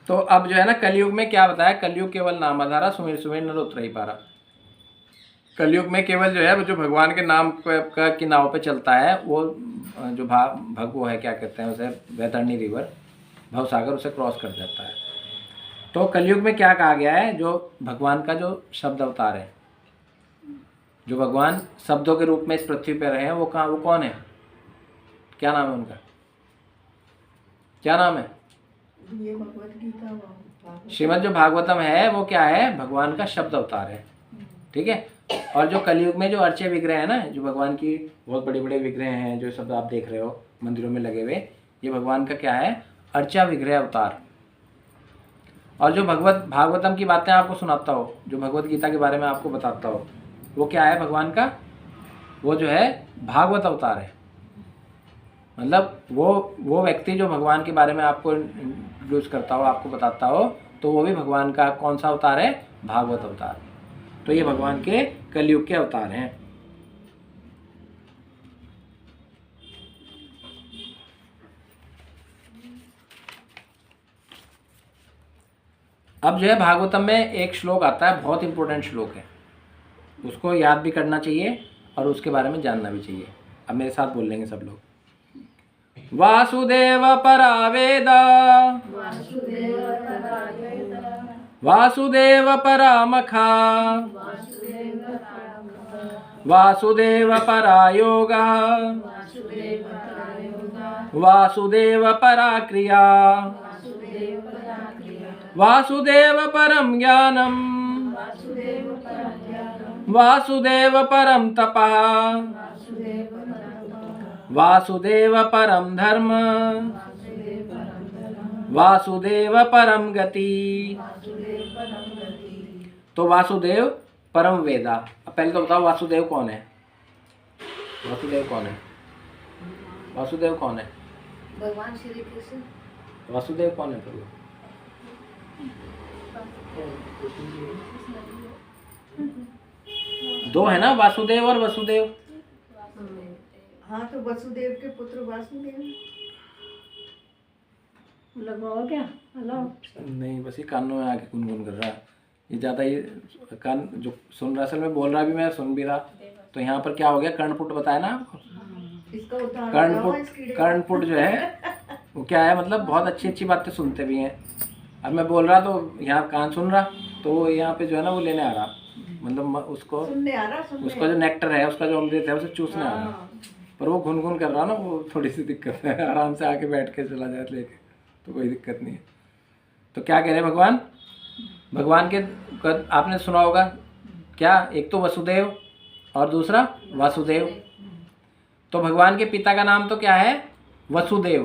तो अब जो है ना कलयुग में क्या बताया, कलयुग केवल नाम आधारा सुमेर सुमेर नर उतर ही पारा। कलयुग में केवल जो है जो भगवान के नाम की नाव पे चलता है वो जो भग वो है क्या कहते हैं उसे, वैतरणी रिवर, भवसागर, उसे क्रॉस कर जाता है। तो कलयुग में क्या कहा गया है, जो भगवान का जो शब्द अवतार है, जो भगवान शब्दों के रूप में इस पृथ्वी पर रहे हैं, वो कौन है, क्या नाम है उनका, क्या नाम है? ये भगवत गीता श्रीमद् जो भागवतम है वो क्या है, भगवान का शब्द अवतार है। ठीक है। और जो कलयुग में जो अर्चे विग्रह है ना, जो भगवान की बहुत बड़े बड़े विग्रह हैं, जो सब आप देख रहे हो मंदिरों में लगे हुए, ये भगवान का क्या है, अर्चा विग्रह अवतार। और जो भागवतम की बातें आपको सुनाता हो, जो भगवत गीता के बारे में आपको बताता हो, वो क्या है भगवान का, वो जो है भागवत अवतार है। मतलब वो व्यक्ति जो भगवान के बारे में आपको इंट्रोड्यूस करता हो, आपको बताता हो, तो वो भी भगवान का कौन सा अवतार है, भागवत अवतार। तो ये भगवान के कलयुग के अवतार हैं। अब जो है भागवतम में एक श्लोक आता है, बहुत इंपॉर्टेंट श्लोक है, उसको याद भी करना चाहिए और उसके बारे में जानना भी चाहिए। अब मेरे साथ बोल लेंगे सब लोग। वासुदेव परावेद, वासुदेव परामखा, वासुदेव परायोगा, वासुदेव पराक्रिया, वासुदेव परम ज्ञानम, वासुदेव परम तपः, वासुदेव परम धर्म, वासुदेव परम गति। तो वासुदेव परम वेदा। अब पहले तो बताओ वासुदेव कौन है, वासुदेव कौन है, वासुदेव कौन है, भगवान श्री कृष्ण। वासुदेव कौन है प्रभु? दो है ना, वासुदेव और वसुदेव। हाँ तो वसुदेव के पुत्र वासुदेव। लगाओ क्या? हेलो नहीं, बस ये कानों में आके गुनगुन कर रहा है, ये ज़्यादा ये कान जो सुन रहा, असल में बोल रहा भी, मैं सुन भी रहा। तो यहाँ पर क्या हो गया, कर्णपुट बताया ना आपको, इसका उदाहरण कर्णपुट जो है वो क्या है, मतलब बहुत अच्छी अच्छी बातें सुनते भी हैं। अब मैं बोल रहा तो यहाँ कान सुन रहा, तो वो यहाँ पे जो है ना वो लेने आ रहा, मतलब उसको सुनने आ रहा, उसका जो नेक्टर है, उसका जो अमृत है, उसे चूसने आ रहा, पर वो घुन कर रहा ना, वो थोड़ी सी दिक्कत है। आराम से आके बैठ के चला जाए लेके तो कोई दिक्कत नहीं है। तो क्या कह रहे हैं भगवान के आपने सुना होगा क्या, एक तो वसुदेव और दूसरा वासुदेव। तो भगवान के पिता का नाम तो क्या है, वसुदेव,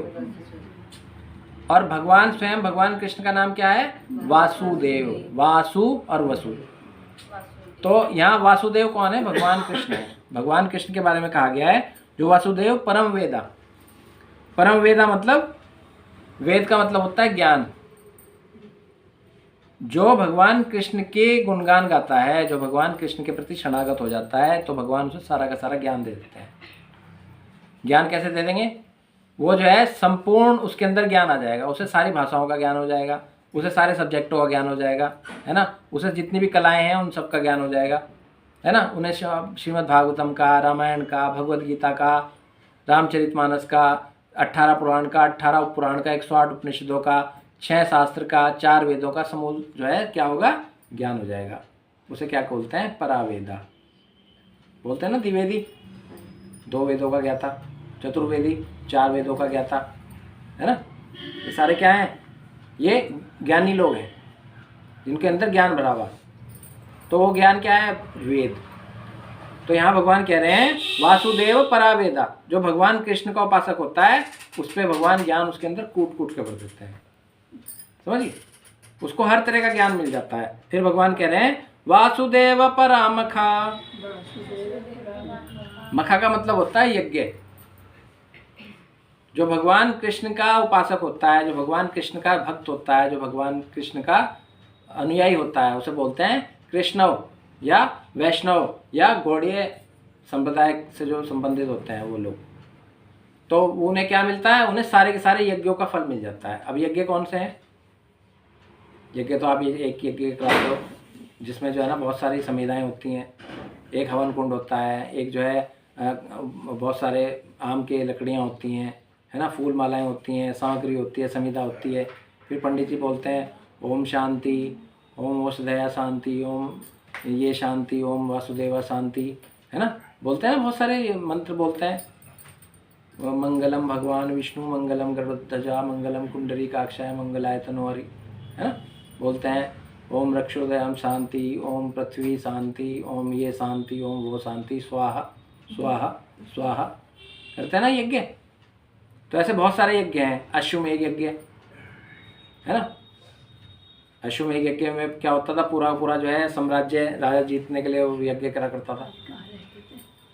और भगवान स्वयं भगवान कृष्ण का नाम क्या है, वासुदेव। वासु और वसु। तो यहाँ वासुदेव कौन है, भगवान कृष्ण है। भगवान कृष्ण के बारे में कहा गया है जो वासुदेव परम वेदा। परम वेदा मतलब, वेद का मतलब होता है ज्ञान। जो भगवान कृष्ण के गुणगान गाता है, जो भगवान कृष्ण के प्रति शरणागत हो जाता है, तो भगवान उसे सारा का सारा ज्ञान दे देते हैं। ज्ञान कैसे दे देंगे, वो जो है संपूर्ण उसके अंदर ज्ञान आ जाएगा, उसे सारी भाषाओं का ज्ञान हो जाएगा, उसे सारे सब्जेक्टों का ज्ञान हो जाएगा, है ना, उसे जितनी भी कलाएं हैं उन सब का ज्ञान हो जाएगा, है ना। उन्हें श्रीमद् भागवतम का, रामायण का, भगवद गीता का, रामचरितमानस का, 18 पुराण का, 18 उपपुराण का, 108 उपनिषदों का, 6 शास्त्र का, 4 वेदों का समूह जो है क्या होगा, ज्ञान हो जाएगा। उसे क्या बोलते हैं, परावेदा बोलते हैं ना। द्विवेदी 2 वेदों का ज्ञाता, चतुर्वेदी 4 वेदों का ज्ञाता, है ना। ये सारे क्या हैं, ये ज्ञानी लोग हैं जिनके अंदर ज्ञान भरा हुआ। तो वो ज्ञान क्या है, वेद। तो यहाँ भगवान कह रहे हैं वासुदेव परावेदा। जो भगवान कृष्ण का उपासक होता है उस पर भगवान ज्ञान उसके अंदर कूट कूट के भर देते हैं, समझिए, उसको हर तरह का ज्ञान मिल जाता है। फिर भगवान कह रहे हैं वासुदेव परामखा। मखा का मतलब होता है यज्ञ। जो भगवान कृष्ण का उपासक होता है, जो भगवान कृष्ण का भक्त होता है, जो भगवान कृष्ण का अनुयायी होता है, उसे बोलते हैं कृष्णव या वैष्णव या गौड़ीय संप्रदाय से जो संबंधित होते हैं वो लोग। तो उन्हें क्या मिलता है, उन्हें सारे के सारे यज्ञों का फल मिल जाता है। अब यज्ञ कौन से हैं, यज्ञ तो आप एक यज्ञ कराते हो जिसमें जो है ना बहुत सारी संविधाएँ होती हैं। एक हवन कुंड होता है, एक जो है बहुत सारे आम के लकड़ियाँ होती हैं, है ना, फूल मालाएँ होती हैं, सामग्री होती है, संविदा होती है। फिर पंडित जी बोलते हैं ओम शांति, ओम औषधया शांति, ओम ये शांति, ओम वासुदेवा शांति, है ना, बोलते हैं ना, बहुत सारे मंत्र बोलते हैं। मंगलम भगवान विष्णु, मंगलम गरुड़ध्वजा, मंगलम कुंडलीकाक्षाय, मंगलाय तनोहरि, है ना, बोलते हैं ओम रक्षोदयाम शांति, ओम पृथ्वी शांति, ओम ये शांति, ओम वो शांति, स्वाहा स्वाहा स्वाहा, करते हैं ना यज्ञ। तो ऐसे बहुत सारे यज्ञ हैं। अश्वमेध यज्ञ, है ना, अश्वमेध यज्ञ में क्या होता था, पूरा पूरा जो है साम्राज्य राजा जीतने के लिए वो यज्ञ करा करता था।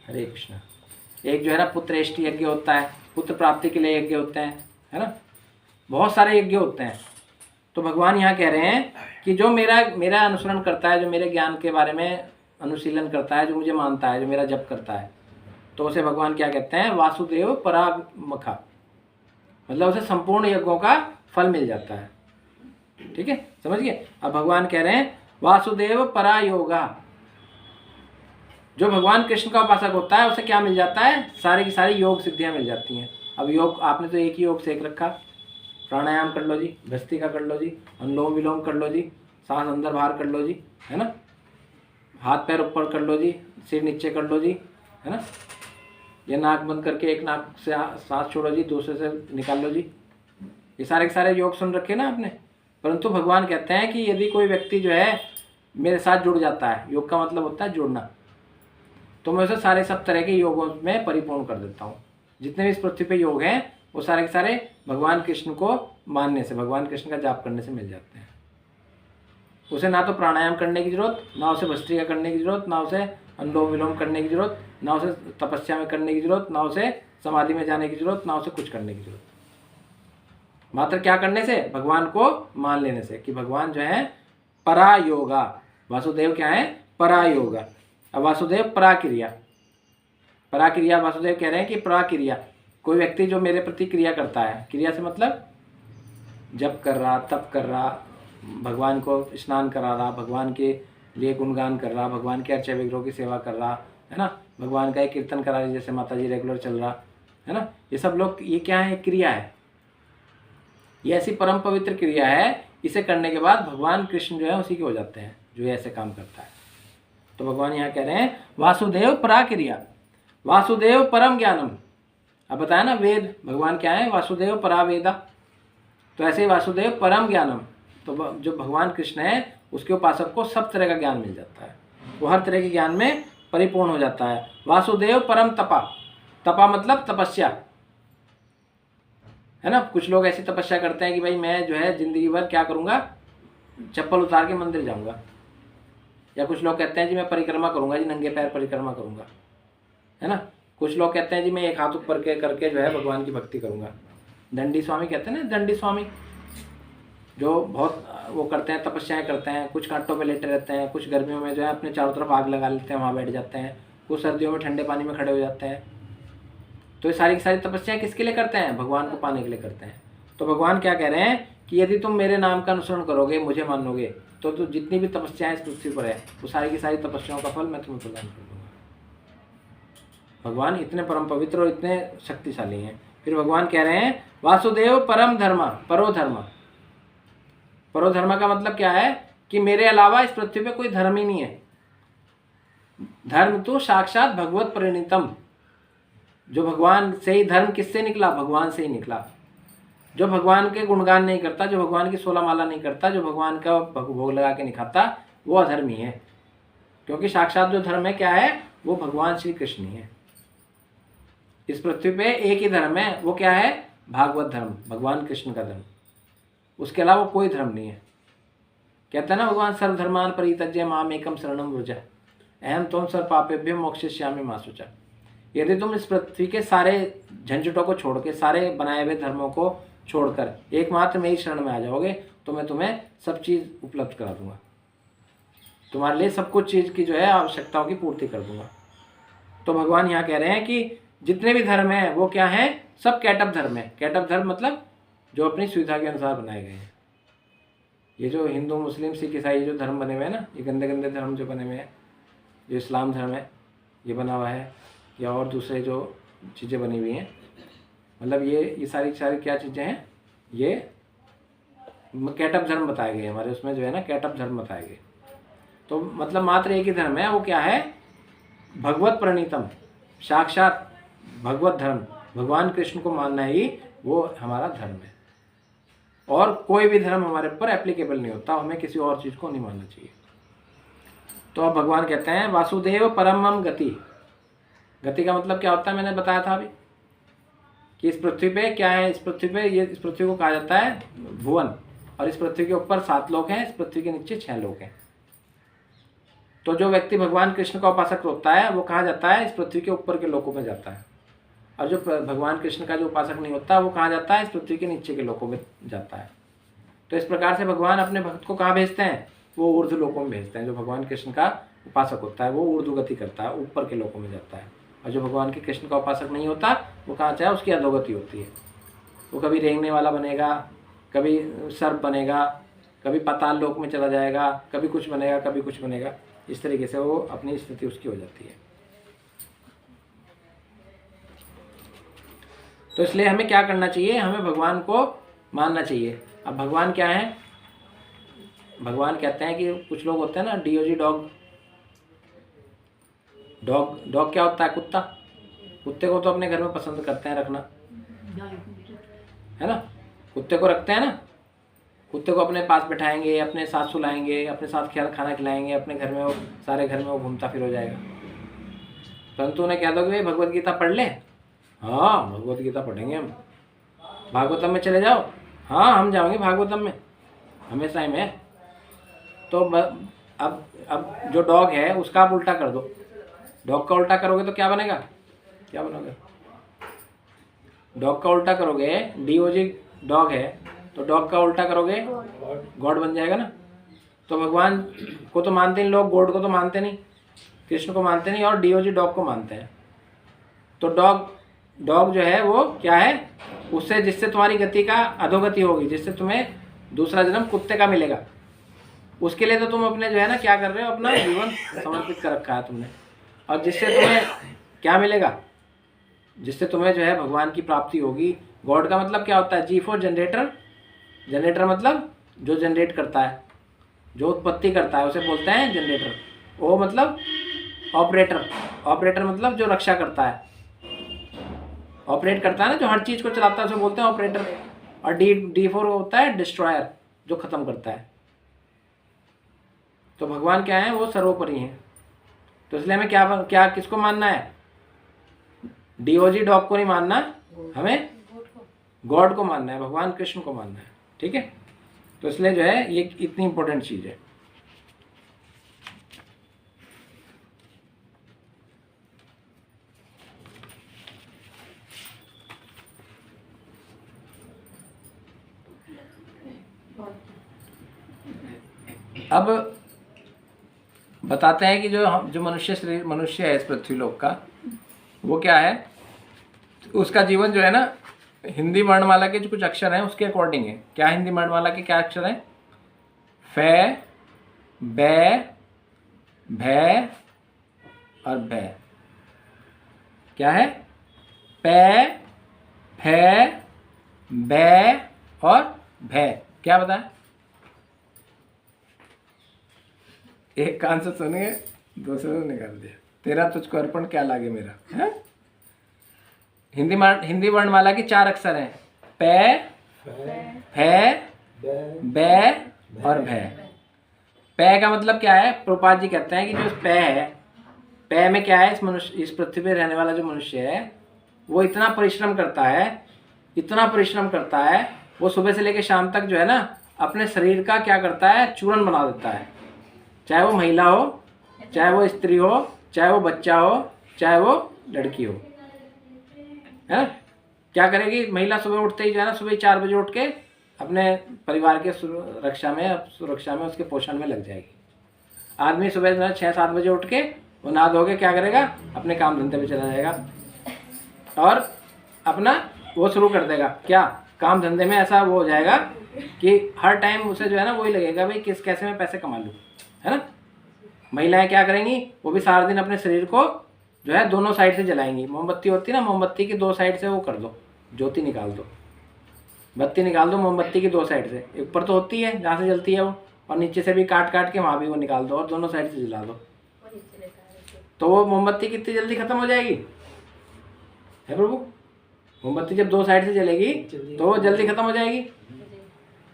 हरे कृष्ण। एक जो है ना पुत्रेष्टि यज्ञ होता है, पुत्र प्राप्ति के लिए यज्ञ होते हैं, है ना, बहुत सारे यज्ञ होते हैं। तो भगवान यहाँ कह रहे हैं कि जो मेरा अनुसरण करता है, जो मेरे ज्ञान के बारे में अनुशीलन करता है, जो मुझे मानता है, जो मेरा जप करता है, तो उसे भगवान क्या कहते हैं, वासुदेव परामखा, मतलब उसे संपूर्ण यज्ञों का फल मिल जाता है। ठीक है, समझ गए। अब भगवान कह रहे हैं वासुदेव परायोगा, जो भगवान कृष्ण का उपासक होता है उसे क्या मिल जाता है, सारी की सारी योग सिद्धियां मिल जाती हैं। अब योग आपने तो एक ही योग सीख रखा, प्राणायाम कर लो जी, भस्त्रिका कर लो जी, अनुलोम विलोम कर लो जी, सांस अंदर बाहर कर लो जी, है ना, हाथ पैर ऊपर कर लो जी, सिर नीचे कर लो जी, है ना, ये नाक बंद करके एक नाक से सांस छोड़ो जी, दूसरे से निकाल लो जी, ये सारे के सारे योग सुन रखे ना आपने। परंतु भगवान कहते हैं कि यदि कोई व्यक्ति जो है मेरे साथ जुड़ जाता है, योग का मतलब होता है जुड़ना, तो मैं उसे सारे सब तरह के योगों में परिपूर्ण कर देता हूँ। जितने भी इस पृथ्वी पे योग हैं वो सारे के सारे भगवान कृष्ण को मानने से, भगवान कृष्ण का जाप करने से मिल जाते हैं। उसे ना तो प्राणायाम करने की जरूरत, ना उसे भस्त्रिका करने की जरूरत, ना उसे अनुलोम विलोम करने की जरूरत, ना उसे तपस्या में करने की जरूरत, ना उसे समाधि में जाने की जरूरत, ना उसे कुछ करने की जरूरत। मात्र क्या करने से, भगवान को मान लेने से कि भगवान जो है परायोगा, वासुदेव क्या है, परायोगा। अब वासुदेव पराक्रिया, पराक्रिया वासुदेव कह रहे हैं कि पराक्रिया, कोई व्यक्ति जो मेरे प्रति क्रिया करता है, क्रिया से मतलब जप कर रहा, तप कर रहा, भगवान को स्नान करा रहा, भगवान के लिए गुणगान कर रहा, भगवान के अर्चा विग्रहों की सेवा कर रहा, है ना, भगवान का एक कीर्तन करा रही, जैसे माता जी रेगुलर चल रहा है ना, ये सब लोग, ये क्या है, क्रिया है। ये ऐसी परम पवित्र क्रिया है, इसे करने के बाद भगवान कृष्ण जो है उसी के हो जाते हैं, जो ऐसे काम करता है। तो भगवान यहाँ कह रहे हैं वासुदेव पराक्रिया, वासुदेव परम ज्ञानम। अब बताया ना वेद, भगवान क्या है, वासुदेव परावेदा। तो ऐसे ही वासुदेव परम ज्ञानम, तो जो भगवान कृष्ण है उसके उपासक को सब तरह का ज्ञान मिल जाता है, वो हर तरह के ज्ञान में परिपूर्ण हो जाता है। वासुदेव परम तपा, तपा मतलब तपस्या, है ना। कुछ लोग ऐसी तपस्या करते हैं कि भाई मैं जो है जिंदगी भर क्या करूँगा, चप्पल उतार के मंदिर जाऊँगा, या कुछ लोग कहते हैं जी मैं परिक्रमा करूँगा जी, नंगे पैर परिक्रमा करूँगा, है ना। कुछ लोग कहते हैं जी मैं एक हाथ ऊपर के करके जो है भगवान की भक्ति करूँगा। दंडी स्वामी कहते हैं ना, दंडी स्वामी, जो बहुत वो करते हैं, तपस्याएं करते हैं, कुछ कांटों पे लेटे रहते हैं, कुछ गर्मियों में जो है अपने चारों तरफ आग लगा लेते हैं, वहाँ बैठ जाते हैं, कुछ सर्दियों में ठंडे पानी में खड़े हो जाते हैं। तो ये सारी की सारी तपस्याएं किसके लिए करते हैं, भगवान को पाने के लिए करते हैं। तो भगवान क्या कह रहे हैं कि यदि तुम मेरे नाम का अनुसरण करोगे, मुझे मानोगे, तो जितनी भी तपस्याएं इस पृथ्वी पर है वो सारी की सारी तपस्याओं का फल मैं तुम्हें प्रदान कर दूंगा। भगवान इतने परम पवित्र और इतने शक्तिशाली हैं। फिर भगवान कह रहे हैं वासुदेव परम धर्मा, परोधर्मा। परोधर्मा का मतलब क्या है कि मेरे अलावा इस पृथ्वी पे कोई धर्म ही नहीं है। धर्म तो साक्षात भगवत परिणीतम, जो भगवान से ही धर्म किससे निकला, भगवान से ही निकला। जो भगवान के गुणगान नहीं करता, जो भगवान की 16 माला नहीं करता, जो भगवान का भोग लगा के नहीं खाता, वो अधर्मी है। क्योंकि साक्षात जो धर्म है क्या है, वो भगवान श्री कृष्ण ही है। इस पृथ्वी पे एक ही धर्म है, वो क्या है, भागवत धर्म, भगवान कृष्ण का धर्म। उसके अलावा कोई धर्म नहीं है। कहते हैं ना भगवान सर्वधर्मान परित्यज्य माम एकम शरणम व्रज अहम त्वं सर्व पापेभ्यो मोक्षयिष्यामि मा शुचः। यदि तुम इस पृथ्वी के सारे झंझटों को छोड़ के, सारे बनाए हुए धर्मों को छोड़कर एकमात्र मेरी शरण में आ जाओगे, तो मैं तुम्हें सब चीज़ उपलब्ध करा दूंगा, तुम्हारे लिए सब कुछ चीज़ की जो है आवश्यकताओं की पूर्ति कर दूंगा। तो भगवान यहाँ कह रहे हैं कि जितने भी धर्म हैं वो क्या हैं, सब कैटअप धर्म है। कैटअप धर्म मतलब जो अपनी सुविधा के अनुसार बनाए गए हैं। ये जो हिंदू मुस्लिम सिख ईसाई जो धर्म बने हुए हैं ना, ये गंदे गंदे धर्म जो बने हुए हैं, जो इस्लाम धर्म है ये बना हुआ है, या और दूसरे जो चीज़ें बनी हुई हैं, मतलब ये सारी क्या चीज़ें हैं, ये कैटअप धर्म बताए गए हमारे उसमें जो है ना, कैटअप धर्म बताए गए। तो मतलब मात्र एक ही धर्म है, वो क्या है, भगवत प्रणीतम, साक्षात भगवत धर्म, भगवान कृष्ण को मानना ही वो हमारा धर्म है। और कोई भी धर्म हमारे ऊपर एप्लीकेबल नहीं होता, हमें किसी और चीज़ को नहीं मानना चाहिए। तो अब भगवान कहते हैं वासुदेव परमम गति। गति का मतलब क्या होता है, मैंने बताया था अभी कि इस पृथ्वी पे क्या है, इस पृथ्वी पे इस पृथ्वी को कहा जाता है भुवन, और इस पृथ्वी के ऊपर 7 लोक हैं, इस पृथ्वी के नीचे 6 लोक हैं। तो जो व्यक्ति भगवान कृष्ण का उपासक होता है वो कहा जाता है इस पृथ्वी के ऊपर के लोकों में जाता है, और जो भगवान कृष्ण का जो उपासक नहीं होता वो कहा जाता है इस पृथ्वी के नीचे के लोकों में जाता है। तो इस प्रकार से भगवान अपने भक्त को कहाँ भेजते हैं, वो ऊर्ध्व लोकों में भेजते हैं। जो भगवान कृष्ण का उपासक होता है वो ऊर्ध्व गति करता है, ऊपर के लोकों में जाता है, और जो भगवान के कृष्ण का उपासक नहीं होता वो कहाँ चाहे उसकी अधोगति होती है। वो कभी रेंगने वाला बनेगा, कभी सर्प बनेगा, कभी पाताल लोक में चला जाएगा, कभी कुछ बनेगा, कभी कुछ बनेगा। इस तरीके से वो अपनी स्थिति उसकी हो जाती है। तो इसलिए हमें क्या करना चाहिए, हमें भगवान को मानना चाहिए। अब भगवान क्या है, भगवान कहते हैं कि कुछ लोग होते हैं ना डीओजी डॉग, डॉग क्या होता है, कुत्ता। कुत्ते को तो अपने घर में पसंद करते हैं रखना, है ना, कुत्ते को रखते हैं ना, कुत्ते को अपने पास बैठाएंगे, अपने साथ सुलाएंगे, अपने साथ खाना खिलाएंगे, अपने घर में वो सारे घर में वो घूमता फिर हो जाएगा। परंतु उन्हें कह दो कि भाई भगवत गीता पढ़ ले, हाँ भगवत गीता पढ़ेंगे हम। भागवतम में चले जाओ, हाँ हम जाएंगे भागवतम में, हमेशा ही में। तो अब जो डॉग है उसका आप उल्टा कर दो, डॉग का उल्टा करोगे तो क्या बनेगा, क्या बनोगे, डॉग का उल्टा करोगे, डीओजी डॉग है तो डॉग का उल्टा करोगे गॉड बन जाएगा ना। तो भगवान को तो मानते नहीं लोग, गॉड को तो मानते नहीं, कृष्ण को मानते नहीं, और डीओजी डॉग को मानते हैं। तो डॉग जो है वो क्या है, उससे जिससे तुम्हारी गति का अधोगति होगी, जिससे तुम्हें दूसरा जन्म कुत्ते का मिलेगा, उसके लिए तो तुम अपने जो है ना क्या कर रहे हो, अपना जीवन समर्पित कर रखा है तुमने। और जिससे तुम्हें क्या मिलेगा, जिससे तुम्हें जो है भगवान की प्राप्ति होगी। गॉड का मतलब क्या होता है, जी फॉर जनरेटर, जनरेटर मतलब जो जनरेट करता है, जो उत्पत्ति करता है उसे बोलते हैं जनरेटर। ओ मतलब ऑपरेटर, ऑपरेटर मतलब जो रक्षा करता है, ऑपरेट करता है ना, जो हर चीज़ को चलाता है उसे बोलते हैं ऑपरेटर। और डी फॉर होता है डिस्ट्रॉयर, जो ख़त्म करता है। तो भगवान क्या है, वो सर्वोपरि हैं। तो इसलिए हमें क्या किसको मानना है, डीओजी डॉग को नहीं मानना, हमें गॉड को मानना है, भगवान कृष्ण को मानना है। ठीक है, तो इसलिए जो है ये इतनी इंपॉर्टेंट चीज़ है। अब बताते हैं कि जो मनुष्य है इस पृथ्वी लोक का, वो क्या है, उसका जीवन जो है ना हिंदी वर्णमाला के जो कुछ अक्षर हैं उसके अकॉर्डिंग है। क्या हिंदी वर्णमाला के क्या अक्षर हैं, फे, बै, भै और भै। क्या है, पै, फे, बै और भै। क्या बताएं, एक कान से सुनिए, दूसरे से निकाल दिया। तेरा तुझको अर्पण क्या लागे मेरा, है? हिंदी वर्णमाला की 4 अक्षर हैं, पै, फे, बै और भै। पै का मतलब क्या है, प्रभुपाद जी कहते हैं कि जो पै है, पै में क्या है, इस पृथ्वी पे रहने वाला जो मनुष्य है वो इतना परिश्रम करता है, इतना परिश्रम करता है, वो सुबह से लेकर शाम तक जो है ना अपने शरीर का क्या करता है, चूर्ण बना देता है। चाहे वो महिला हो, चाहे वो स्त्री हो, चाहे वो बच्चा हो, चाहे वो लड़की हो, है। क्या करेगी महिला, सुबह उठते ही जो है ना, सुबह 4 बजे उठ के अपने परिवार के सुरक्षा में उसके पोषण में लग जाएगी। आदमी सुबह जो है 6-7 बजे उठ के वो नहा धो के क्या करेगा, अपने काम धंधे पे चला जाएगा और अपना वो शुरू कर देगा, क्या काम धंधे में ऐसा वो हो जाएगा कि हर टाइम उसे जो है ना वही लगेगा भाई किस कैसे मैं पैसे कमा लूँ, है ना। महिलाएं क्या करेंगी, वो भी सारा दिन अपने शरीर को जो है दोनों साइड से जलाएंगी। मोमबत्ती होती है ना, मोमबत्ती की दो साइड से वो कर दो, ज्योति निकाल दो, बत्ती निकाल दो मोमबत्ती की दो साइड से। ऊपर तो होती है जहाँ से जलती है वो, और नीचे से भी काट काट के वहाँ भी वो निकाल दो और दोनों साइड से जला दो, तो वो मोमबत्ती कितनी जल्दी खत्म हो जाएगी, है प्रभु। मोमबत्ती जब दो साइड से जलेगी तो वो जल्दी खत्म हो जाएगी।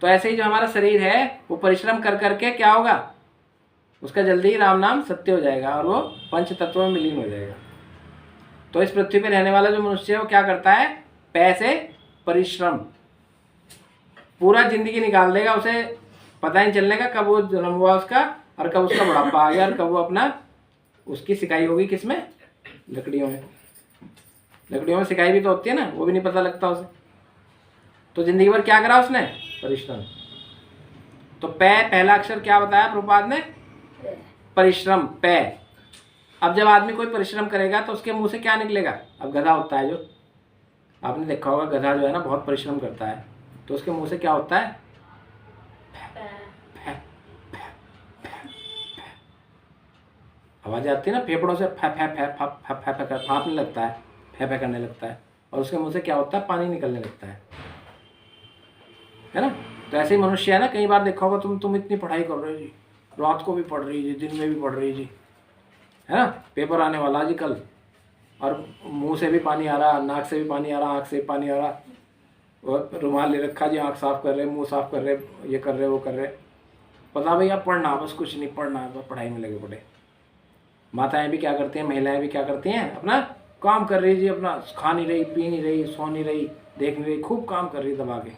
तो ऐसे ही जो हमारा शरीर है वो परिश्रम कर करके क्या होगा, उसका जल्दी ही राम नाम सत्य हो जाएगा और वो पंच तत्वों में विलीन हो जाएगा। तो इस पृथ्वी पर रहने वाला जो मनुष्य है वो क्या करता है, पैसे परिश्रम पूरा जिंदगी निकाल देगा, उसे पता ही चलने का कब वो जन्म हुआ उसका और कब उसका बुढ़ापा आ गया और कब वो अपना उसकी सिकाई होगी किसमें, लकड़ियों में। लकड़ियों में सिकाई भी तो होती है ना, वो भी नहीं पता लगता उसे। तो जिंदगी भर क्या करा उसने, परिश्रम। तो पहला अक्षर क्या बताया प्रभुपाद ने, परिश्रम, पै। अब जब आदमी कोई परिश्रम करेगा तो उसके मुंह से क्या निकलेगा। अब गधा होता है, जो आपने देखा होगा गधा जो है ना बहुत परिश्रम करता है, तो उसके मुंह से क्या होता है, आवाज आती है ना, फेफड़ों से फै फै फै फै फै फै फै फाँपने लगता है, फै फै करने लगता है, और उसके मुंह से क्या होता है, पानी निकलने लगता है ना। तो ऐसे ही मनुष्य है ना, कई बार देखा होगा तुम इतनी पढ़ाई कर रहे हो जी, रात को भी पढ़ रही जी, दिन में भी पढ़ रही जी, है ना, पेपर आने वाला जी कल, और मुंह से भी पानी आ रहा, नाक से भी पानी आ रहा, आँख से भी पानी आ रहा, और रुमाल ले रखा जी, आँख साफ कर रहे, मुंह साफ कर रहे, ये कर रहे वो कर रहे। पता भैया पढ़ना, बस कुछ नहीं पढ़ना है, बस पढ़ाई में लगे पड़े। माताएं भी क्या करती हैं, महिलाएं भी क्या करती हैं, अपना काम कर रही जी, अपना खा नहीं रही, पी नहीं रही, सो नहीं रही, देख नहीं रही, खूब काम कर रही दबा के,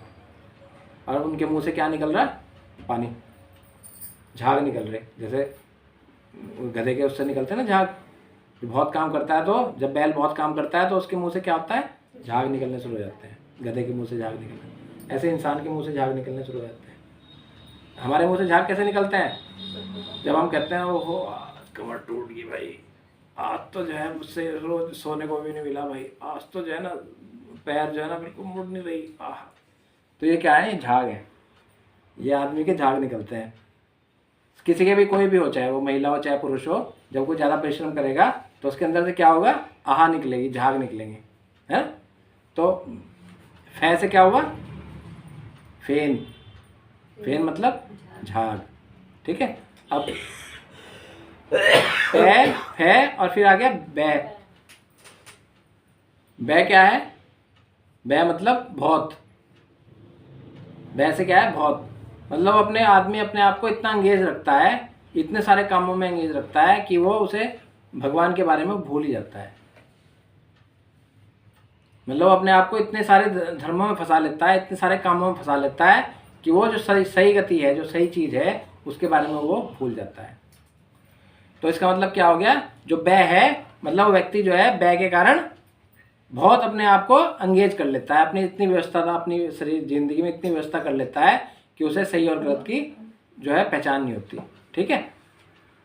और उनके मुंह से क्या निकल रहा है, पानी, झाग निकल रहे। जैसे गधे के उससे निकलते हैं ना झाग, बहुत काम करता है, तो जब बैल बहुत काम करता है तो उसके मुंह से क्या होता है, झाग निकलने शुरू हो जाते हैं। गधे के मुंह से झाग निकलना, ऐसे इंसान के मुंह से झाग निकलने शुरू हो जाते हैं। हमारे मुंह से झाग कैसे निकलते हैं, जब हम कहते हैं ओहो कमर टूट गई भाई, आज तो जो है मुझसे रोज सोने को भी नहीं मिला भाई, आज तो जो है ना पैर जो है ना बिल्कुल मुड़ नहीं रही, तो ये क्या है, ये झाग है, ये आदमी के झाग निकलते हैं। किसी के भी कोई भी हो, चाहे वो महिला हो चाहे पुरुष हो, जब कोई ज़्यादा परिश्रम करेगा तो उसके अंदर से क्या होगा, आहा निकलेगी, झाग निकलेंगे, है। तो फै से क्या हुआ, फेन, फेन मतलब झाग, ठीक है। अब पै फै और फिर आ गया बै। बै क्या है, बै मतलब बहुत, बै से क्या है, बहुत, मतलब अपने आदमी अपने आप को इतना एंगेज रखता है, इतने सारे कामों में एंगेज रखता है कि वो उसे भगवान के बारे में भूल ही जाता है। मतलब अपने आप को इतने सारे धर्मों में फंसा लेता है, इतने सारे कामों में फंसा लेता है कि वो जो सही गति है, जो सही चीज़ है, उसके बारे में वो भूल जाता है। तो इसका मतलब क्या हो गया, जो बै है मतलब वो व्यक्ति जो है बै के कारण बहुत अपने आप को एंगेज कर लेता है, अपनी इतनी व्यवस्था, अपनी शरीर जिंदगी में इतनी व्यवस्था कर लेता है कि उसे सही और गलत की जो है पहचान नहीं होती, ठीक है।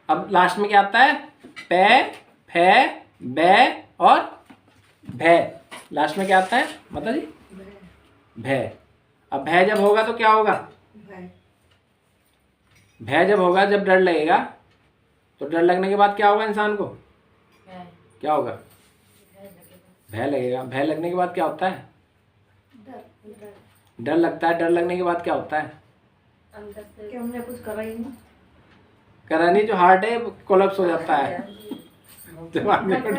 अब लास्ट में क्या आता है, पै फै बै और भै, लास्ट में क्या आता है माता जी, भै। अब भै जब होगा तो क्या होगा, भय जब होगा, जब डर लगेगा, तो डर लगने के बाद क्या होगा इंसान को, क्या होगा, भय लगेगा। भय लगने के बाद क्या होता है, डर लगता है। डर लगने के बाद क्या होता है, कि हमने कुछ करा ही नहीं, करा नहीं, जो हार्ट है कोलैप्स हो जाता है। जब आदमी को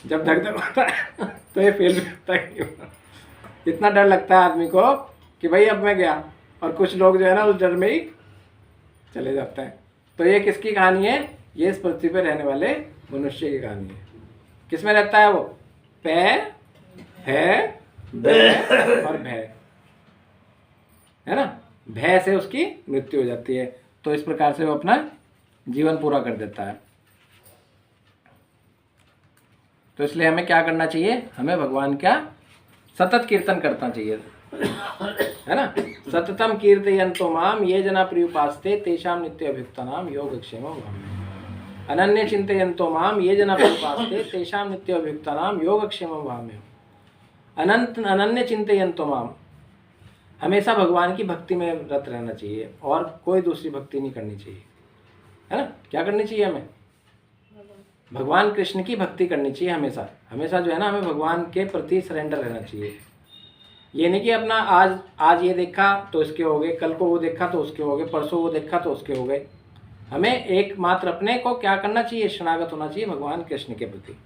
जब धक धक होता है तो ये फेल भी होता है। इतना डर लगता है आदमी को कि भाई अब मैं गया, और कुछ लोग जो है ना उस डर में ही चले जाते हैं। तो ये किसकी कहानी है, ये इस पृथ्वी पर रहने वाले मनुष्य की कहानी है। किस में रहता है वो, पै है बै और भय, है ना। भय से उसकी मृत्यु हो जाती है। तो इस प्रकार से वो अपना जीवन पूरा कर देता है। तो इसलिए हमें क्या करना चाहिए, हमें भगवान का सतत कीर्तन करना चाहिए, है ना। सततम कीर्तयन्तो माम ये जना प्रियुपास्ते तेषां नित्य अभ्युक्तानाम योगक्षेमं भवामि। अनन्य चिंतयन्तो माम ये जना प्रियुपास्ते तेषां नित्य अभ्युक्तानाम योगक्षेमं भवामि। अनन्य चिंतयन्तो माम, हमेशा भगवान की भक्ति में रत रहना चाहिए और कोई दूसरी भक्ति नहीं करनी चाहिए, है ना। क्या करनी चाहिए हमें? भगवान कृष्ण की भक्ति करनी चाहिए हमेशा। हमेशा जो है ना हमें भगवान के प्रति सरेंडर रहना चाहिए। ये नहीं कि अपना आज ये देखा तो इसके हो गए, कल को वो देखा तो उसके हो गए, परसों वो देखा तो उसके हो गए। हमें एकमात्र अपने को क्या करना चाहिए? शरणागत होना चाहिए भगवान कृष्ण के प्रति।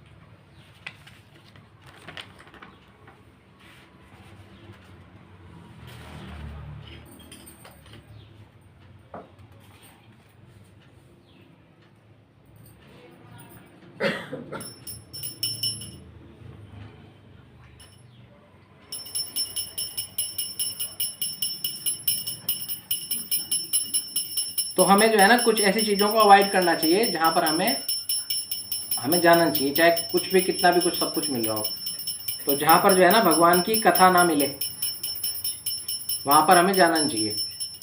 तो हमें जो है ना कुछ ऐसी चीज़ों को अवॉइड करना चाहिए जहाँ पर हमें जाना चाहिए, चाहे कुछ भी कितना भी कुछ सब कुछ मिल रहा हो। तो जहाँ पर जो है ना भगवान की कथा ना मिले वहाँ पर हमें जाना नहीं चाहिए।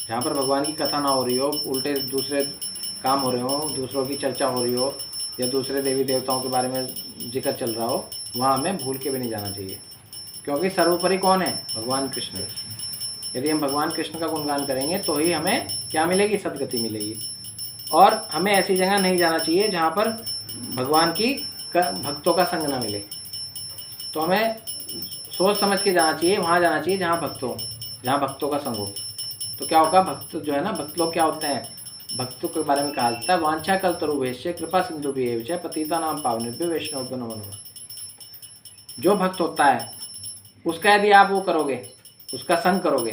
जहाँ पर भगवान की कथा ना हो रही हो, उल्टे दूसरे काम हो रहे हो, दूसरों की चर्चा हो रही हो या दूसरे देवी देवताओं के बारे में जिक्र चल रहा हो, वहाँ हमें भूल के भी नहीं जाना चाहिए। क्योंकि सर्वोपरि कौन है? भगवान कृष्ण। यदि हम भगवान कृष्ण का गुणगान करेंगे तो ही हमें क्या मिलेगी? सद्गति मिलेगी। और हमें ऐसी जगह नहीं जाना चाहिए जहाँ पर भगवान की भक्तों का संग ना मिले। तो हमें सोच समझ के जाना चाहिए, वहाँ जाना चाहिए जहाँ भक्तों का संग हो। तो क्या होगा? भक्त जो है ना, भक्त लोग क्या होते हैं? भक्तों के बारे में कहा जाता है वांछा कल्पतरुभ्यश्च कृपा सिंधु भी पतिता नाम पावनेभ्यो वैष्णवेभ्यो नमो नमः। जो भक्त होता है उसका यदि आप वो करोगे, उसका संग करोगे,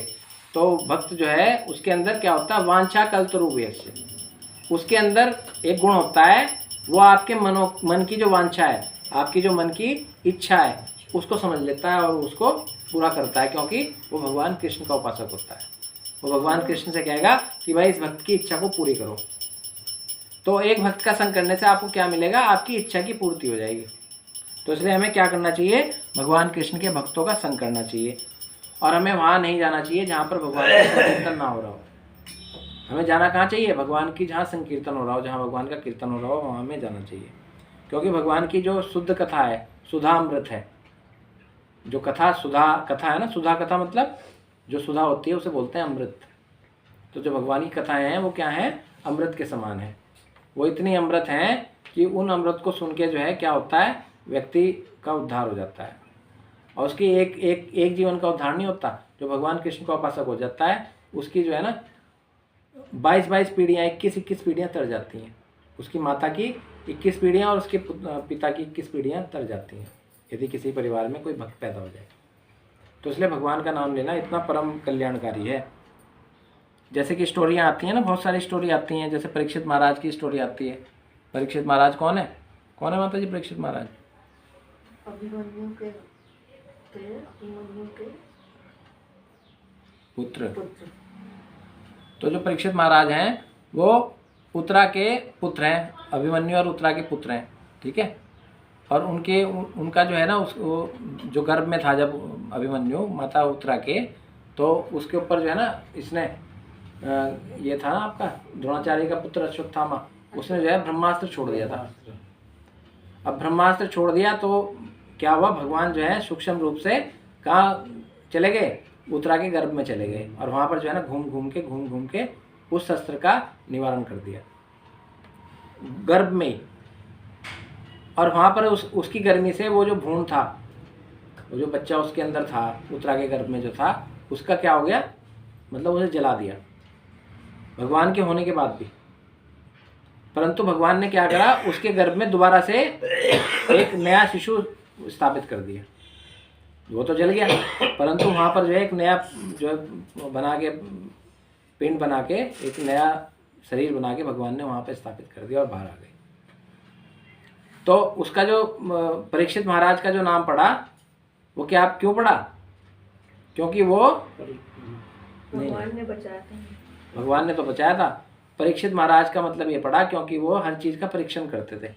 तो भक्त जो है उसके अंदर क्या होता है? वांछा कल्पतरुभ्यश्च। उसके अंदर एक गुण होता है, वो आपके मन की जो वांछा है, आपकी जो मन की इच्छा है, उसको समझ लेता है और उसको पूरा करता है, क्योंकि वो भगवान कृष्ण का उपासक होता है। वो भगवान कृष्ण से कहेगा कि भाई इस भक्त की इच्छा को पूरी करो। तो एक भक्त का संग करने से आपको क्या मिलेगा? आपकी इच्छा की पूर्ति हो जाएगी। तो इसलिए हमें क्या करना चाहिए? भगवान कृष्ण के भक्तों का संग करना चाहिए। और हमें वहाँ नहीं जाना चाहिए जहाँ पर भगवान का संकीर्तन ना हो रहा हो। हमें जाना कहाँ चाहिए? भगवान की जहाँ संकीर्तन हो रहा हो, जहाँ भगवान का कीर्तन हो रहा हो, वहाँ हमें जाना चाहिए। क्योंकि भगवान की जो शुद्ध कथा है, सुधा अमृत है। जो कथा सुधा कथा है ना, सुधा कथा मतलब जो सुधा होती है उसे बोलते हैं अमृत। तो जो भगवान की कथाएं हैं वो क्या है? अमृत के समान है। वो इतनी अमृत हैं कि उन अमृत को सुन के जो है क्या होता है? व्यक्ति का उद्धार हो जाता है। और उसकी एक जीवन का उद्धार नहीं होता। जो भगवान कृष्ण का उपासक हो जाता है उसकी जो है ना 22 पीढ़ियाँ, 21 पीढ़ियाँ तर जाती हैं। उसकी माता की 21 पीढ़ियाँ और उसके पिता की 21 पीढ़ियाँ तर जाती हैं, यदि किसी परिवार में कोई भक्त पैदा हो जाए। तो इसलिए भगवान का नाम लेना इतना परम कल्याणकारी है। जैसे कि स्टोरियाँ आती हैं ना, बहुत सारी स्टोरी आती हैं। जैसे परीक्षित महाराज की स्टोरी आती है। परीक्षित महाराज कौन है माता जी? परीक्षित महाराज अभिमन्यु के पुत्र। तो जो परीक्षित महाराज हैं वो उत्तरा के पुत्र हैं, अभिमन्यु और उत्तरा के पुत्र हैं, ठीक है। और उनका जो है ना जो गर्भ में था जब अभिमन्यु माता उत्तरा के, तो उसके ऊपर जो है ना इसने ये था ना आपका द्रोणाचार्य का पुत्र अश्वत्थामा, उसने जो है ब्रह्मास्त्र छोड़ दिया था। अब ब्रह्मास्त्र छोड़ दिया तो क्या हुआ? भगवान जो है सूक्ष्म रूप से कहाँ चले गए? उत्तरा के गर्भ में चले गए और वहाँ पर जो है ना घूम घूम के उस शस्त्र का निवारण कर दिया गर्भ में ही। और वहाँ पर उसकी गर्मी से वो जो भ्रूण था, वो जो बच्चा उसके अंदर था, उत्तरा के गर्भ में जो था, उसका क्या हो गया? मतलब उसे जला दिया भगवान के होने के बाद भी। परंतु भगवान ने क्या करा? उसके गर्भ में दोबारा से एक नया शिशु स्थापित कर दिया। वो तो जल गया, परंतु वहाँ पर जो है एक नया जो बना के पिंड बना के एक नया शरीर बना के भगवान ने वहाँ पे स्थापित कर दिया और बाहर आ गए। तो उसका जो परीक्षित महाराज का जो नाम पड़ा वो क्या क्यों पड़ा? क्योंकि वो भगवान ने बचाया था। भगवान ने तो बचाया था। परीक्षित महाराज का मतलब ये पड़ा क्योंकि वो हर चीज़ का परीक्षण करते थे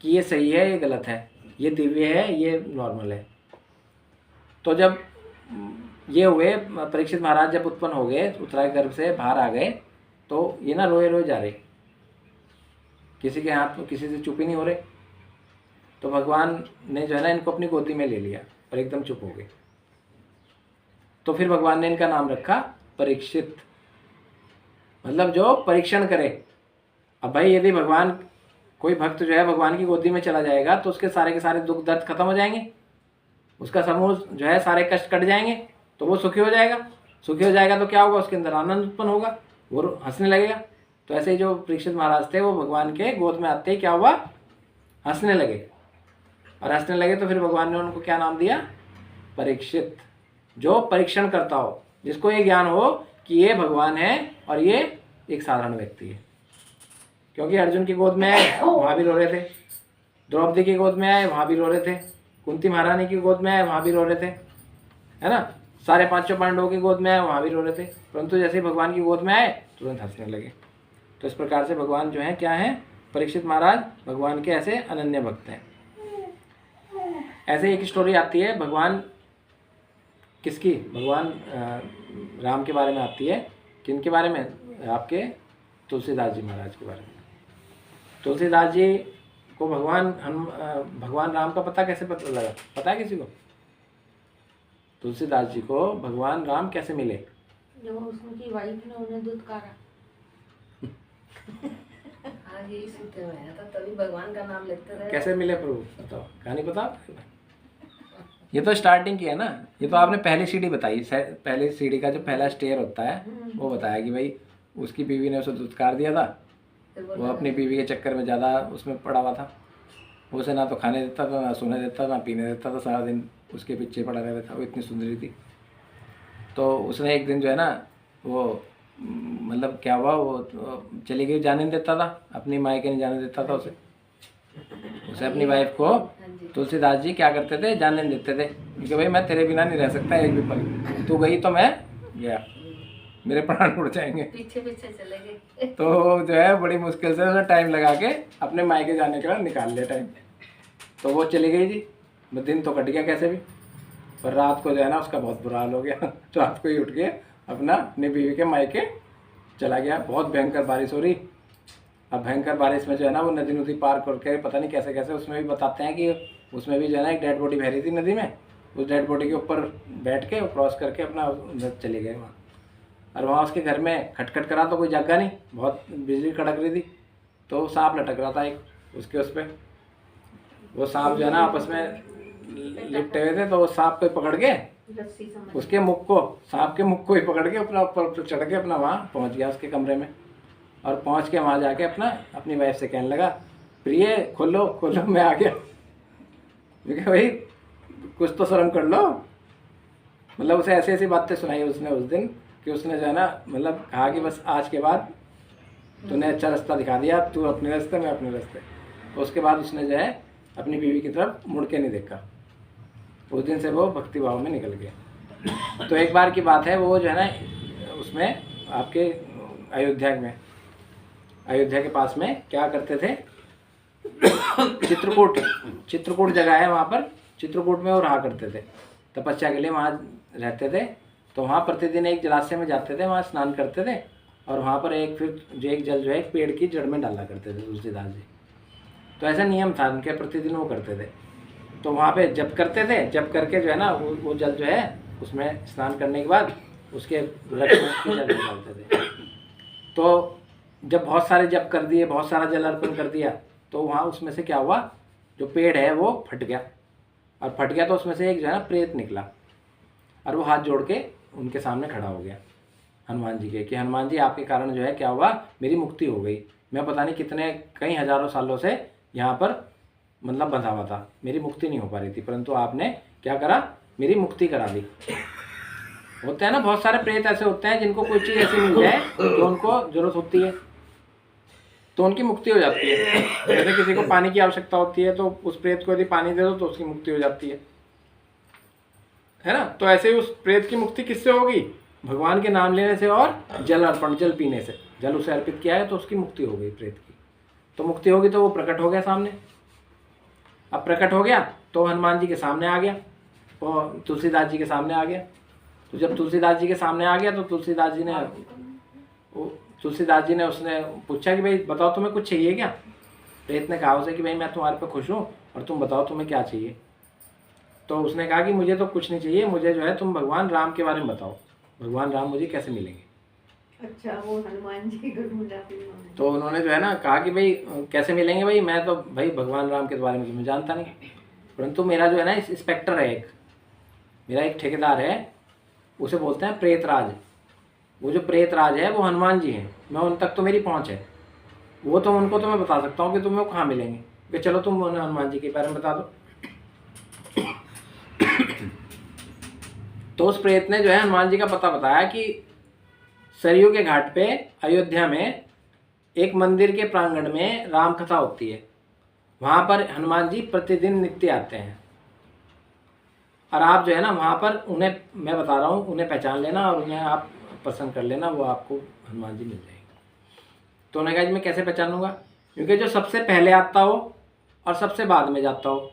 कि ये सही है, ये गलत है, ये दिव्य है, ये नॉर्मल है। तो जब ये हुए परीक्षित महाराज जब उत्पन्न हो गए, उत्तरा के गर्भ से बाहर आ गए, तो ये ना रोए रोए जा रहे, किसी के हाथ में किसी से चुप ही नहीं हो रहे। तो भगवान ने जो है ना इनको अपनी गोदी में ले लिया और एकदम चुप हो गए। तो फिर भगवान ने इनका नाम रखा परीक्षित, मतलब जो परीक्षण करे। अब भाई यदि भगवान, कोई भक्त जो है भगवान की गोदी में चला जाएगा तो उसके सारे के सारे दुख दर्द खत्म हो जाएंगे, उसका समूह जो है सारे कष्ट कट जाएंगे, तो वो सुखी हो जाएगा। सुखी हो जाएगा तो क्या होगा, उसके अंदर आनंद उत्पन्न होगा, वो हंसने लगेगा। तो ऐसे ही जो परीक्षित महाराज थे वो भगवान के गोद में आते ही क्या हुआ, हंसने लगे। और हंसने लगे तो फिर भगवान ने उनको क्या नाम दिया, परीक्षित, जो परीक्षण करता हो, जिसको ये ज्ञान हो कि ये भगवान है और ये एक साधारण व्यक्ति है। क्योंकि अर्जुन की गोद में आए वहाँ भी रो रहे थे, द्रौपदी की गोद में आए वहाँ भी रो रहे थे, कुंती महारानी की गोद में आए वहाँ भी रो रहे थे, है ना, सारे पांचों पांडवों की गोद में आए वहाँ भी रो रहे थे, परंतु जैसे ही भगवान की गोद में आए तुरंत हंसने लगे। तो इस प्रकार से भगवान जो है क्या है, परीक्षित महाराज भगवान के ऐसे अनन्य भक्त हैं। ऐसे एक स्टोरी आती है भगवान किसकी, भगवान राम के बारे में आती है। किन के बारे में, आपके तुलसीदास जी महाराज के बारे में। तुलसीदास जी को भगवान राम का पता कैसे पता लगा, पता है किसी को? तुलसीदास जी को भगवान राम कैसे मिले? जब उसकी वाइफ ने उन्हें दूध कारा। हाँ यही सूत्र में है, तभी भगवान का नाम लेते रहे। कैसे मिले प्रभु, बताओ, कहानी पता आपको? ये तो स्टार्टिंग की है ना, ये तो आपने पहली सीढ़ी बताई, पहली सीढ़ी का जो पहला स्टेयर होता है वो बताया कि भाई उसकी बीवी ने उसे दुत्कार दिया था, वो अपनी बीवी के चक्कर में ज़्यादा उसमें पड़ा हुआ था, उसे ना तो खाने देता था, ना सोने देता था, ना पीने देता था, सारा दिन उसके पीछे पड़ा रहता था। वो इतनी सुंदरी थी। तो उसने एक दिन जो है ना, वो मतलब क्या हुआ, वो चली गई, जाने नहीं देता था, अपनी मायके नहीं जाने देता था उसे अपनी वाइफ को तुलसीदास जी क्या करते थे, जाने नहीं देते थे, क्योंकि भाई मैं तेरे बिना नहीं रह सकता एक भी पल, तू गई तो मैं गया, मेरे प्राण उड़ जाएंगे। पीछे पीछे चले गए। तो जो है बड़ी मुश्किल से उसने टाइम लगा के अपने मायके जाने का निकाल लिया टाइम। तो वो चली गई जी, दिन तो कट गया कैसे भी, पर रात को जो है ना उसका बहुत बुरा हाल हो गया। रात को ही उठ के अपनी बीवी के मायके चला गया। बहुत भयंकर बारिश हो रही। अब भयंकर बारिश में जो है ना वो नदी नदी पार करके पता नहीं कैसे कैसे, उसमें भी बताते हैं कि उसमें भी जो है ना एक डेड बॉडी बह रही थी नदी में, उस डेड बॉडी के ऊपर बैठ के क्रॉस करके अपना उधर चले गए वहाँ। और वहाँ उसके घर में खटखट करा तो कोई जागा नहीं, बहुत बिजली कड़क रही थी, तो सांप लटक रहा था एक उसके उस पर। वो सांप जो है ना आपस में लिपटे हुए थे, तो वो सांप को पकड़ के उसके मुख को, सांप के मुख को ही पकड़ के अपना ऊपर चढ़ के अपना वहाँ पहुँच गया उसके कमरे में। और पहुँच के वहाँ जाके अपनी वाइफ से कहने लगा, प्रिय खोलो खोलो मैं आ गया। क्योंकि भाई कुछ तो शर्म कर लो। मतलब उसे ऐसी ऐसी बातें सुनाई उसने उस दिन कि उसने जो है ना मतलब कहा कि बस आज के बाद तूने अच्छा रास्ता दिखा दिया, तू अपने रास्ते मैं अपने रास्ते। तो उसके बाद उसने जो है अपनी बीवी की तरफ मुड़ के नहीं देखा। उस दिन से वो भक्ति भाव में निकल गया। तो एक बार की बात है, वो जो है ना उसमें आपके अयोध्या के पास में क्या करते थे, चित्रकूट जगह है वहाँ पर, चित्रकूट में वो रहा करते थे, तपस्या के लिए वहाँ रहते थे। तो वहाँ प्रतिदिन एक जलाशय में जाते थे, वहाँ स्नान करते थे, और वहाँ पर एक जल जो है एक पेड़ की जड़ में डाला करते थे तुलसीदास जी। तो ऐसा नियम था उनके, प्रतिदिन वो करते थे। तो वहाँ पे जप करते थे, जप करके जो है ना वो जल जो है उसमें स्नान करने के बाद उसके वृक्ष में जल डालते थे। तो जब बहुत सारे जप कर दिए, बहुत सारा जल अर्पण कर दिया, तो वहाँ उसमें से क्या हुआ, जो पेड़ है वो फट गया। और फट गया तो उसमें से एक जो है ना प्रेत निकला, और वो हाथ जोड़ के उनके सामने खड़ा हो गया हनुमान जी के, कि हनुमान जी आपके कारण जो है क्या हुआ, मेरी मुक्ति हो गई। मैं पता नहीं कितने कई हजारों सालों से यहाँ पर मतलब बंधा हुआ था, मेरी मुक्ति नहीं हो पा रही थी, परंतु आपने क्या करा, मेरी मुक्ति करा दी। होते हैं ना बहुत सारे प्रेत ऐसे होते हैं जिनको कोई चीज़ ऐसी मिल जाए तो उनको जरूरत होती है तो उनकी मुक्ति हो जाती है। जैसे किसी को पानी की आवश्यकता होती है तो उस प्रेत को यदि पानी दे दो तो उसकी मुक्ति हो जाती है ना। तो ऐसे ही उस प्रेत की मुक्ति किससे होगी, भगवान के नाम लेने से और जल अर्पण, जल पीने से। जल उसे अर्पित किया है तो उसकी मुक्ति हो गई प्रेत की। तो मुक्ति होगी तो वो प्रकट हो गया सामने। अब प्रकट हो गया तो हनुमान जी के सामने आ गया, और तुलसीदास जी के सामने आ गया। तो जब तुलसीदास जी के सामने आ गया तो तुलसीदास जी ने उसने पूछा कि भाई बताओ तुम्हें कुछ चाहिए क्या। प्रेत ने कहा उसे कि भाई मैं तुम्हारे पे खुश हूँ और तुम बताओ तुम्हें क्या चाहिए। तो उसने कहा कि मुझे तो कुछ नहीं चाहिए, मुझे जो है तुम भगवान राम के बारे में बताओ, भगवान राम मुझे कैसे मिलेंगे। अच्छा, वो हनुमान जी को ढूंढा फिर उन्होंने। तो उन्होंने जो है ना कहा कि भाई कैसे मिलेंगे भाई, मैं तो भाई भगवान राम के बारे में तो मैं जानता नहीं, परंतु मेरा जो है ना इंस्पेक्टर है एक, मेरा एक ठेकेदार है, उसे बोलते हैं प्रेतराज। वो जो प्रेतराज है वो हनुमान जी हैं, मैं उन तक तो मेरी पहुंच है, वो तो उनको तो मैं बता सकता हूँ कि तुम्हें वो कहाँ मिलेंगे, कि चलो तुम उन्हें हनुमान जी के बारे में बता दो। तो उस प्रेत ने जो है हनुमान जी का पता बताया कि सरयू के घाट पे अयोध्या में एक मंदिर के प्रांगण में राम कथा होती है, वहाँ पर हनुमान जी प्रतिदिन नित्य आते हैं, और आप जो है ना वहाँ पर उन्हें, मैं बता रहा हूँ, उन्हें पहचान लेना और उन्हें आप पसंद कर लेना, वो आपको हनुमान जी मिल जाएंगे। तो उन्होंने कहा जी मैं कैसे पहचानूंगा, क्योंकि जो सबसे पहले आता हो और सबसे बाद में जाता हो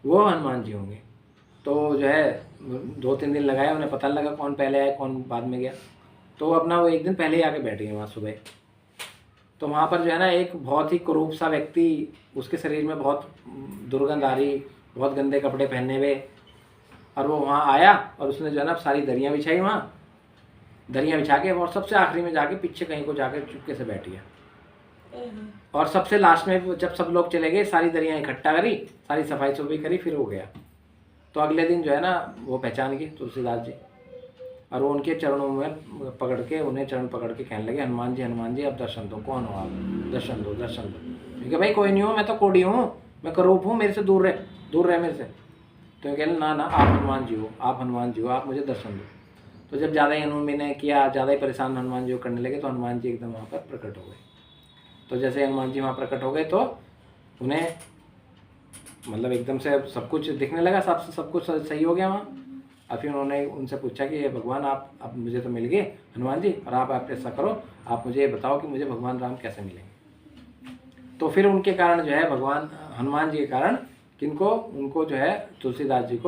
वो हनुमान जी होंगे। तो जो है 2-3 दिन लगाया, उन्हें पता लगा कौन पहले आया कौन बाद में गया, तो अपना वो एक दिन पहले ही आके बैठ गए वहाँ सुबह। तो वहाँ पर जो है ना एक बहुत ही कुरूप सा व्यक्ति, उसके शरीर में बहुत दुर्गंध आ रही, बहुत गंदे कपड़े पहने हुए, और वो वहाँ आया और उसने जो है ना सारी दरियाँ बिछाई, वहाँ दरियाँ बिछा के, और सबसे आखिरी में जाके पीछे कहीं को जाके चुपके से बैठ गया, और सबसे लास्ट में जब सब लोग चले गए सारी दरियाँ इकट्ठा करी, सारी सफाई सुफाई करी, फिर हो गया। तो अगले दिन जो है ना वो पहचान गए तुलसीदास जी, और वो उनके चरणों में पकड़ के, उन्हें चरण पकड़ के कहने लगे हनुमान जी आप दर्शन दो, कौन हो आप, दर्शन दो दर्शन दो। क्योंकि भाई कोई नहीं हूँ, मैं तो कोड़ी हूँ, मैं करूप हूँ, मेरे से दूर रहे मेरे से। तो कह ना ना आप हनुमान जी हो, आप हनुमान जी हो, आप मुझे दर्शन दो। तो जब ज़्यादा ही मैंने किया, ज़्यादा ही परेशान हनुमान जी को करने लगे, तो हनुमान जी एकदम वहाँ पर प्रकट हो गए। तो जैसे हनुमान जी वहाँ प्रकट हो गए तो उन्हें मतलब एकदम से सब कुछ दिखने लगा, सब कुछ सही हो गया वहाँ। और फिर उन्होंने उनसे पूछा कि भगवान आप मुझे तो मिल गए हनुमान जी, और आप ऐसा करो, आप मुझे बताओ कि मुझे भगवान राम कैसे मिलेंगे। तो फिर उनके कारण जो है भगवान हनुमान जी के कारण किनको, उनको जो है तुलसीदास जी को